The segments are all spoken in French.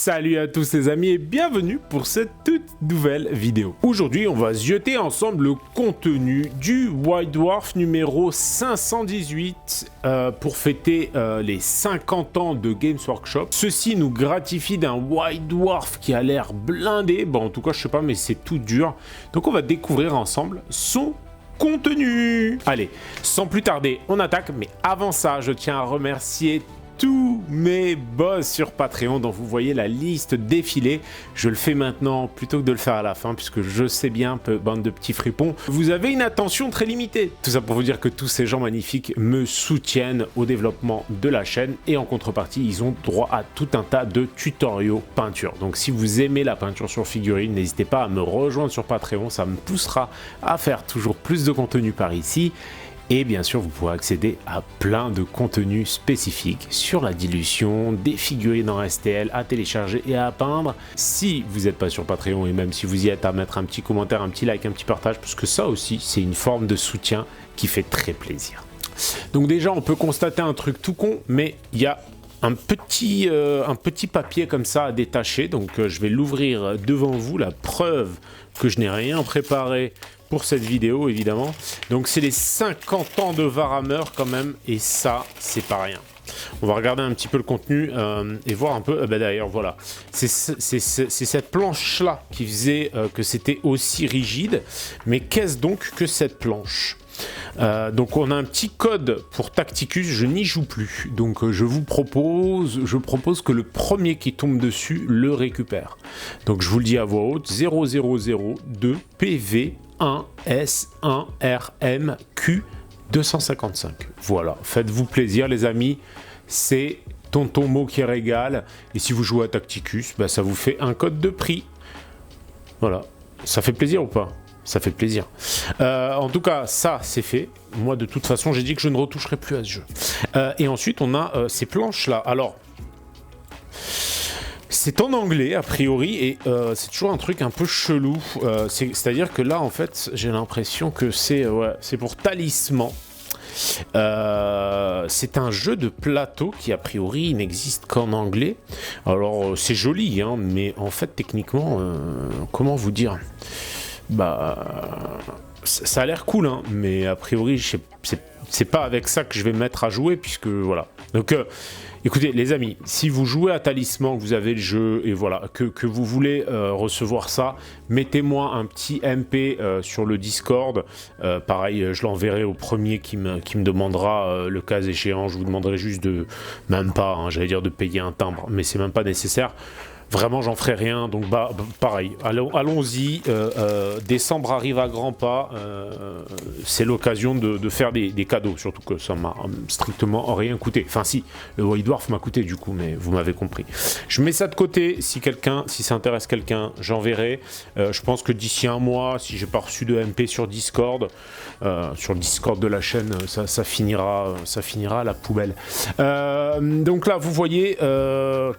Salut à tous les amis et bienvenue pour cette toute nouvelle vidéo. Aujourd'hui on va zioter ensemble le contenu du White Dwarf numéro 518 pour fêter les 50 ans de Games Workshop. Ceci nous gratifie d'un White Dwarf qui a l'air blindé, bon en tout cas je sais pas mais c'est tout dur. Donc on va découvrir ensemble son contenu. Allez, sans plus tarder on attaque, mais avant ça je tiens à remercier tous mes boss sur Patreon dont vous voyez la liste défiler. Je le fais maintenant plutôt que de le faire à la fin puisque je sais bien, bande de petits fripons, vous avez une attention très limitée. Tout ça pour vous dire que tous ces gens magnifiques me soutiennent au développement de la chaîne et en contrepartie ils ont droit à tout un tas de tutoriaux peinture. Donc si vous aimez la peinture sur figurine, n'hésitez pas à me rejoindre sur Patreon, ça me poussera à faire toujours plus de contenu par ici. Et bien sûr, vous pourrez accéder à plein de contenus spécifiques sur la dilution, des figurines en STL à télécharger et à peindre. Si vous n'êtes pas sur Patreon et même si vous y êtes, à mettre un petit commentaire, un petit like, un petit partage, parce que ça aussi, c'est une forme de soutien qui fait très plaisir. Donc déjà, on peut constater un truc tout con, mais il y a un petit papier comme ça à détacher. Donc je vais l'ouvrir devant vous, la preuve que je n'ai rien préparé pour cette vidéo évidemment. Donc c'est les 50 ans de Warhammer quand même, et ça c'est pas rien. On va regarder un petit peu le contenu et voir un peu, d'ailleurs voilà, c'est cette planche là qui faisait que c'était aussi rigide, mais qu'est-ce donc que cette planche? Donc on a un petit code pour Tacticus, je n'y joue plus, donc je propose que le premier qui tombe dessus le récupère. Donc je vous le dis à voix haute, 0002 PV 1 S1 RM Q 255. Voilà, faites-vous plaisir les amis, c'est Tonton Mo qui régale, et si vous jouez à Tacticus, ça vous fait un code de prix. Voilà, ça fait plaisir ou pas? Ça fait plaisir. En tout cas, ça c'est fait. Moi de toute façon j'ai dit que je ne retoucherai plus à ce jeu. Et ensuite on a ces planches là. Alors c'est en anglais a priori et c'est toujours un truc un peu chelou. C'est-à-dire que là en fait j'ai l'impression que c'est pour Talisman. C'est un jeu de plateau qui a priori n'existe qu'en anglais. Alors c'est joli hein, mais en fait techniquement comment vous dire, ça a l'air cool hein, mais a priori c'est pas avec ça que je vais me mettre à jouer puisque voilà. Donc écoutez les amis, si vous jouez à Talisman, que vous avez le jeu et voilà que vous voulez recevoir ça, mettez-moi un petit MP sur le Discord. Pareil, je l'enverrai au premier qui me demandera le cas échéant. Je vous demanderai juste de, même pas, hein, j'allais dire de payer un timbre, mais c'est même pas nécessaire. Vraiment, j'en ferai rien, donc pareil, allons-y, décembre arrive à grands pas, c'est l'occasion de faire des cadeaux, surtout que ça m'a strictement rien coûté. Enfin si, le White Dwarf m'a coûté du coup, mais vous m'avez compris. Je mets ça de côté, si ça intéresse quelqu'un, j'enverrai. Je pense que d'ici un mois, si j'ai pas reçu de MP sur Discord, sur le Discord de la chaîne, ça finira à la poubelle. Donc là, vous voyez,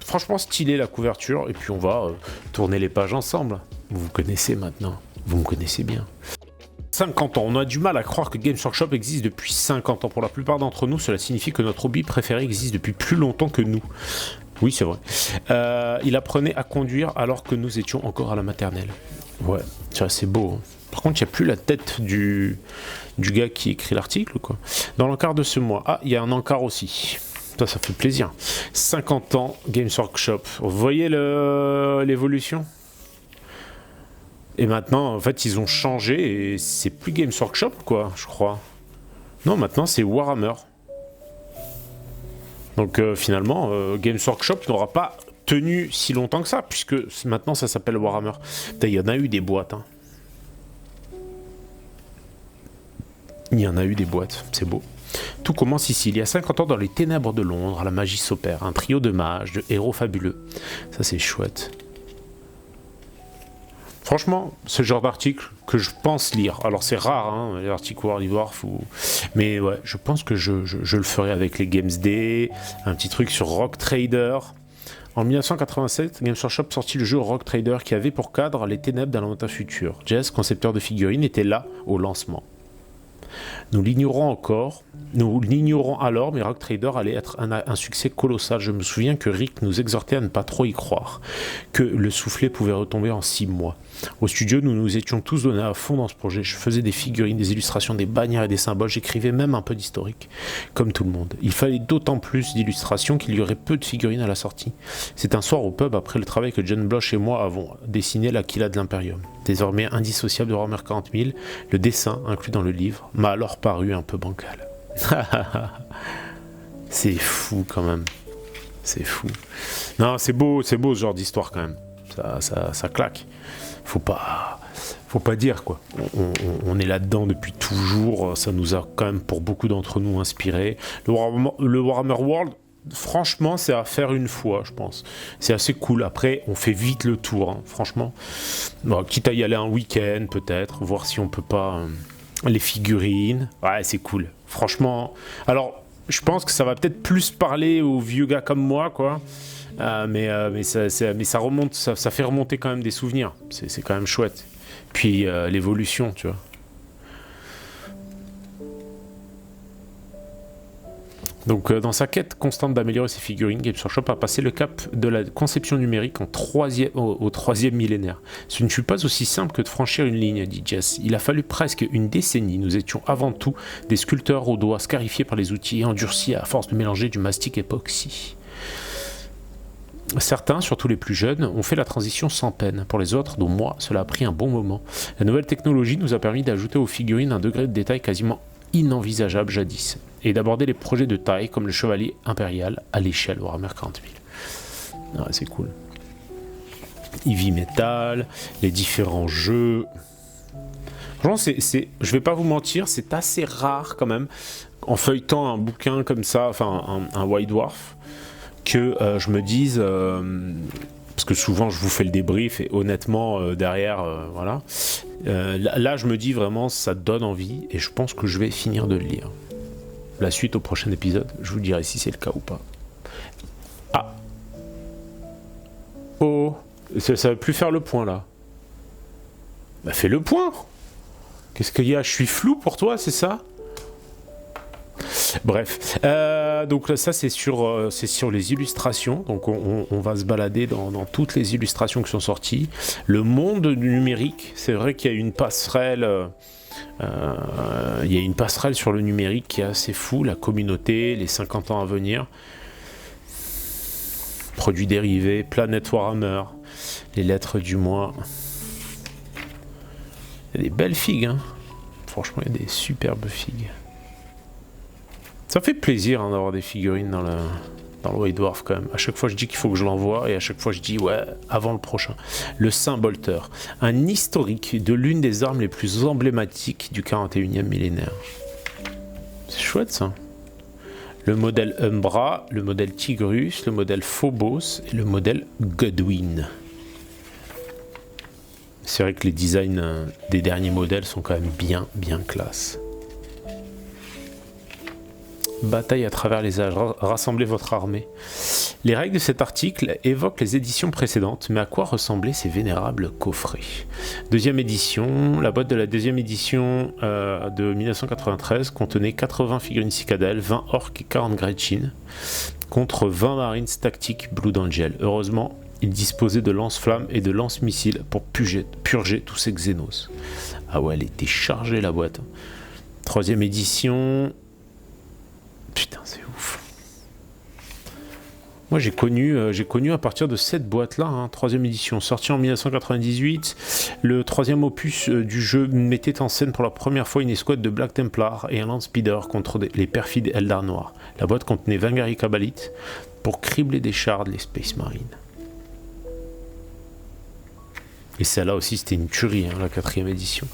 franchement stylé la couverture. Et puis on va tourner les pages ensemble. Vous connaissez maintenant, vous me connaissez bien. 50 ans, on a du mal à croire que Games Workshop existe depuis 50 ans. Pour la plupart d'entre nous, cela signifie que notre hobby préféré existe depuis plus longtemps que nous. Oui, c'est vrai. Il apprenait à conduire alors que nous étions encore à la maternelle. Ouais, c'est beau. Hein. Par contre, il n'y a plus la tête du gars qui écrit l'article, quoi. Dans l'encart de ce mois. Ah, il y a un encart aussi. Ça fait plaisir. 50 ans, Games Workshop. Vous voyez l'évolution? Et maintenant, en fait, ils ont changé et c'est plus Games Workshop, quoi, je crois. Non, maintenant, c'est Warhammer. Donc, finalement, Games Workshop n'aura pas tenu si longtemps que ça, puisque maintenant, ça s'appelle Warhammer. Il y en a eu des boîtes. Hein. Il y en a eu des boîtes, c'est beau. Tout commence ici, il y a 50 ans dans les ténèbres de Londres, la magie s'opère, un trio de mages, de héros fabuleux. Ça c'est chouette. Franchement, ce genre d'article que je pense lire, alors c'est rare, hein, les articles World Dwarf, mais ouais, je pense que je le ferai avec les Games Day, un petit truc sur Rock Trader. En 1987, Games Workshop sortit le jeu Rock Trader qui avait pour cadre les ténèbres d'un lointain futur. Jess, concepteur de figurines, était là au lancement. Nous l'ignorons alors, mais Rogue Trader allait être un succès colossal. Je me souviens que Rick nous exhortait à ne pas trop y croire, que le soufflet pouvait retomber en 6 mois. Au studio, nous nous étions tous donnés à fond dans ce projet. Je faisais des figurines, des illustrations, des bannières et des symboles. J'écrivais même un peu d'historique, comme tout le monde. Il fallait d'autant plus d'illustrations qu'il y aurait peu de figurines à la sortie. C'est un soir au pub, après le travail que John Bloch et moi avons dessiné l'Aquila de l'Imperium. Désormais indissociable de Warhammer 40 000, le dessin, inclus dans le livre, m'a alors paru un peu bancal. C'est fou quand même. C'est fou. Non, c'est beau ce genre d'histoire quand même. Ça claque. Faut pas dire quoi. On est là-dedans depuis toujours. Ça nous a quand même pour beaucoup d'entre nous inspiré. Le Warhammer World, franchement, c'est à faire une fois, je pense. C'est assez cool. Après, on fait vite le tour, hein, franchement. Bon, quitte à y aller un week-end, peut-être, voir si on peut pas les figurines. Ouais, c'est cool. Franchement. Alors, je pense que ça va peut-être plus parler aux vieux gars comme moi, quoi. Mais ça remonte, ça fait remonter quand même des souvenirs. C'est quand même chouette. Puis l'évolution, tu vois. Donc dans sa quête constante d'améliorer ses figurines, Games Workshop a passé le cap de la conception numérique au troisième millénaire. Ce ne fut pas aussi simple que de franchir une ligne, dit Jess. Il a fallu presque une décennie. Nous étions avant tout des sculpteurs aux doigts scarifiés par les outils et endurcis à force de mélanger du mastic époxy. Certains, surtout les plus jeunes, ont fait la transition sans peine. Pour les autres, dont moi, cela a pris un bon moment. La nouvelle technologie nous a permis d'ajouter aux figurines un degré de détail quasiment inenvisageable jadis, et d'aborder les projets de taille comme le Chevalier Impérial à l'échelle Warhammer 40 000. Ah, c'est cool. Heavy Metal, les différents jeux. Franchement, je vais pas vous mentir, c'est assez rare quand même, en feuilletant un bouquin comme ça, enfin un White Dwarf, que je me dise, parce que souvent je vous fais le débrief et honnêtement derrière, voilà, là je me dis vraiment ça donne envie et je pense que je vais finir de le lire. La suite au prochain épisode, je vous dirai si c'est le cas ou pas. Ah, oh, ça va plus faire le point là. Bah fais le point. Qu'est-ce qu'il y a? Je suis flou pour toi, c'est ça? Bref, donc là, ça c'est sur les illustrations, donc on va se balader dans toutes les illustrations qui sont sorties. Le monde numérique, c'est vrai qu'il y a une passerelle, sur le numérique qui est assez fou, la communauté, les 50 ans à venir, produits dérivés, Planète Warhammer, les lettres du mois. Il y a des belles figues, hein. Franchement il y a des superbes figues. Ça fait plaisir hein, d'avoir des figurines dans le White Dwarf quand même. À chaque fois je dis qu'il faut que je l'envoie et à chaque fois je dis ouais, avant le prochain. Le Saint-Bolter, un historique de l'une des armes les plus emblématiques du 41e millénaire. C'est chouette ça. Le modèle Umbra, le modèle Tigrus, le modèle Phobos et le modèle Godwin. C'est vrai que les designs des derniers modèles sont quand même bien classe. Bataille à travers les âges, rassemblez votre armée. Les règles de cet article évoquent les éditions précédentes, mais à quoi ressemblaient ces vénérables coffrets? Deuxième édition, la boîte de la deuxième édition de 1993 contenait 80 figurines cicadelles, 20 orques et 40 Gretchen, contre 20 marines tactiques Blood Angel. Heureusement, il disposait de lance-flammes et de lance-missiles pour purger tous ces xénos. Ah ouais, elle était chargée la boîte. Troisième édition... Putain, c'est ouf. Moi, j'ai connu à partir de cette boîte-là, hein, troisième édition, sortie en 1998. Le troisième opus du jeu mettait en scène pour la première fois une escouade de Black Templar et un Land Speeder contre les perfides Eldar noirs. La boîte contenait 20 guerriers kabbalites pour cribler des chars les Space Marines. Et celle-là aussi, c'était une tuerie, hein, la quatrième édition.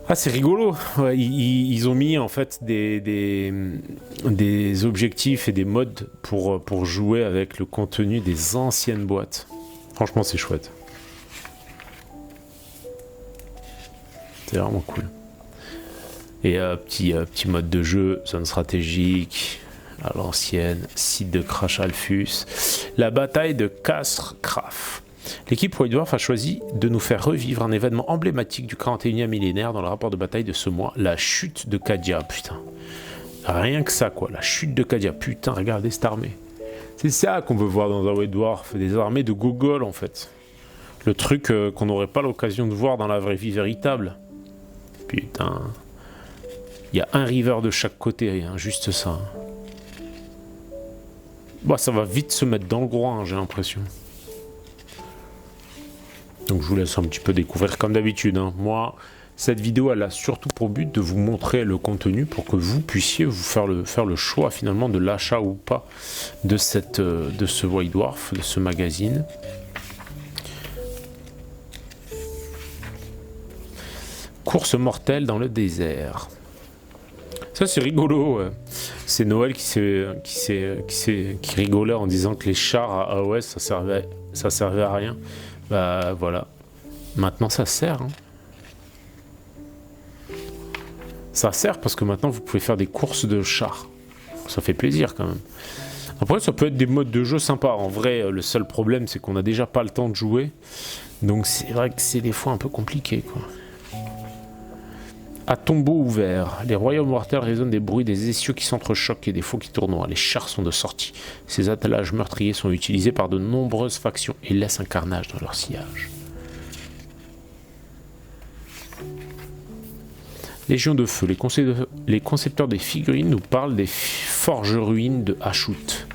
Ah, c'est rigolo. Ouais, ils ont mis en fait des objectifs et des modes pour jouer avec le contenu des anciennes boîtes. Franchement, c'est chouette. C'est vraiment cool. Et petit mode de jeu, zone stratégique, à l'ancienne, site de crash Alphus, la bataille de Castres Kraf. L'équipe White Dwarf a choisi de nous faire revivre un événement emblématique du 41e millénaire dans le rapport de bataille de ce mois, la chute de Cadia, putain. Rien que ça, quoi, la chute de Cadia, putain, regardez cette armée. C'est ça qu'on veut voir dans un White Dwarf, des armées de Gogol, en fait. Le truc qu'on n'aurait pas l'occasion de voir dans la vraie vie véritable. Putain. Il y a un river de chaque côté, hein, juste ça. Bah, ça va vite se mettre dans le groin, j'ai l'impression. Donc je vous laisse un petit peu découvrir comme d'habitude. Hein. Moi, cette vidéo, elle a surtout pour but de vous montrer le contenu pour que vous puissiez vous faire le choix finalement de l'achat ou pas de ce White Dwarf, de ce magazine. Course mortelle dans le désert. Ça c'est rigolo. Ouais. C'est Noël qui rigolait en disant que les chars à AOS ça servait à rien. Bah voilà. Maintenant ça sert. Hein. Ça sert parce que maintenant vous pouvez faire des courses de chars. Ça fait plaisir quand même. Après ça peut être des modes de jeu sympas. En vrai le seul problème c'est qu'on n'a déjà pas le temps de jouer. Donc c'est vrai que c'est des fois un peu compliqué quoi. À tombeau ouvert, les royaumes mortels résonnent des bruits des essieux qui s'entrechoquent et des faux qui tournoient. Les chars sont de sortie. Ces attelages meurtriers sont utilisés par de nombreuses factions et laissent un carnage dans leur sillage. Légion de feu, les concepteurs des figurines nous parlent des forges ruines de Hachut.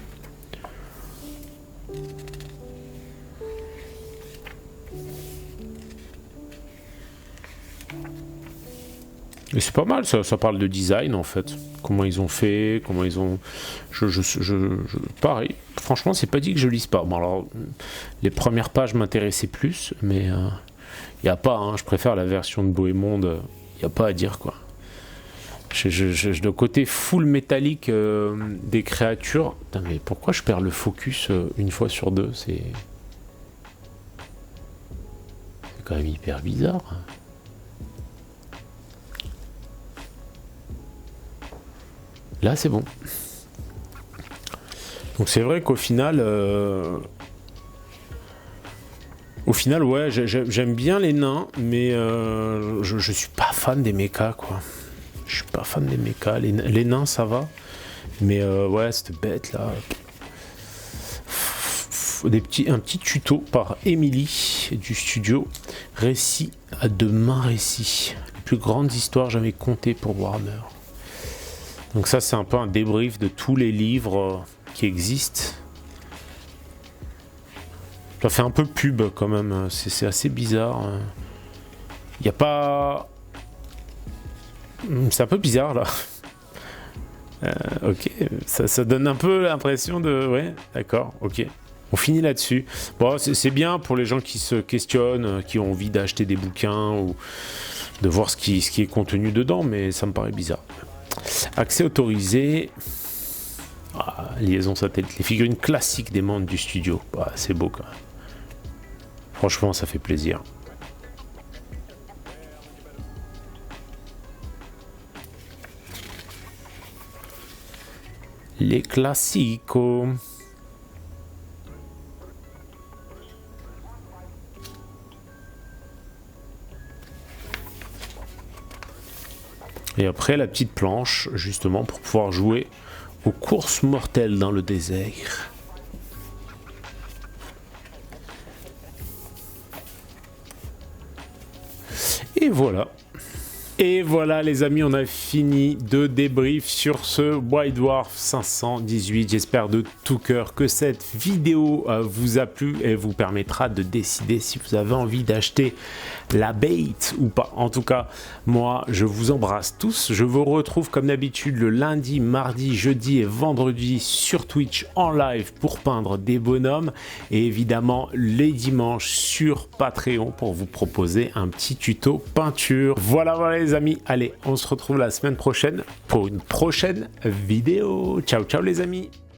Et c'est pas mal, ça parle de design en fait. Comment ils ont fait, comment ils ont... Pareil, franchement c'est pas dit que je lise pas. Bon alors, les premières pages m'intéressaient plus, mais y a pas, hein, je préfère la version de Bohémonde, y a pas à dire quoi. Le côté full métallique des créatures... Putain mais pourquoi je perds le focus une fois sur deux, c'est quand même hyper bizarre. Là, c'est bon. Donc c'est vrai qu'au final, ouais, j'aime bien les nains, mais je suis pas fan des mechas, quoi. Je suis pas fan des mechas. Les nains, ça va, mais ouais, cette bête là. Un petit tuto par Émilie du studio Récit de main récit. Les plus grandes histoires jamais contées pour Warhammer. Donc ça c'est un peu un débrief de tous les livres qui existent. Ça fait un peu pub quand même, c'est assez bizarre. Il n'y a pas... C'est un peu bizarre là. Ok, ça donne un peu l'impression de... Ouais, d'accord, ok. On finit là-dessus. Bon, c'est bien pour les gens qui se questionnent, qui ont envie d'acheter des bouquins ou de voir ce qui est contenu dedans, mais ça me paraît bizarre. Accès autorisé. Ah, liaison satellite. Les figurines classiques des membres du studio. Ah, c'est beau quand même. Franchement, ça fait plaisir. Les classicos. Et après la petite planche, justement, pour pouvoir jouer aux courses mortelles dans le désert. Et voilà. Et voilà les amis, on a fini de débrief sur ce White Dwarf 518. J'espère de tout cœur que cette vidéo vous a plu et vous permettra de décider si vous avez envie d'acheter la bait ou pas. En tout cas, moi je vous embrasse tous. Je vous retrouve comme d'habitude le lundi, mardi, jeudi et vendredi sur Twitch en live pour peindre des bonhommes. Et évidemment les dimanches sur Patreon pour vous proposer un petit tuto peinture. Voilà les amis, allez, on se retrouve la semaine prochaine pour une prochaine vidéo. Ciao, ciao les amis.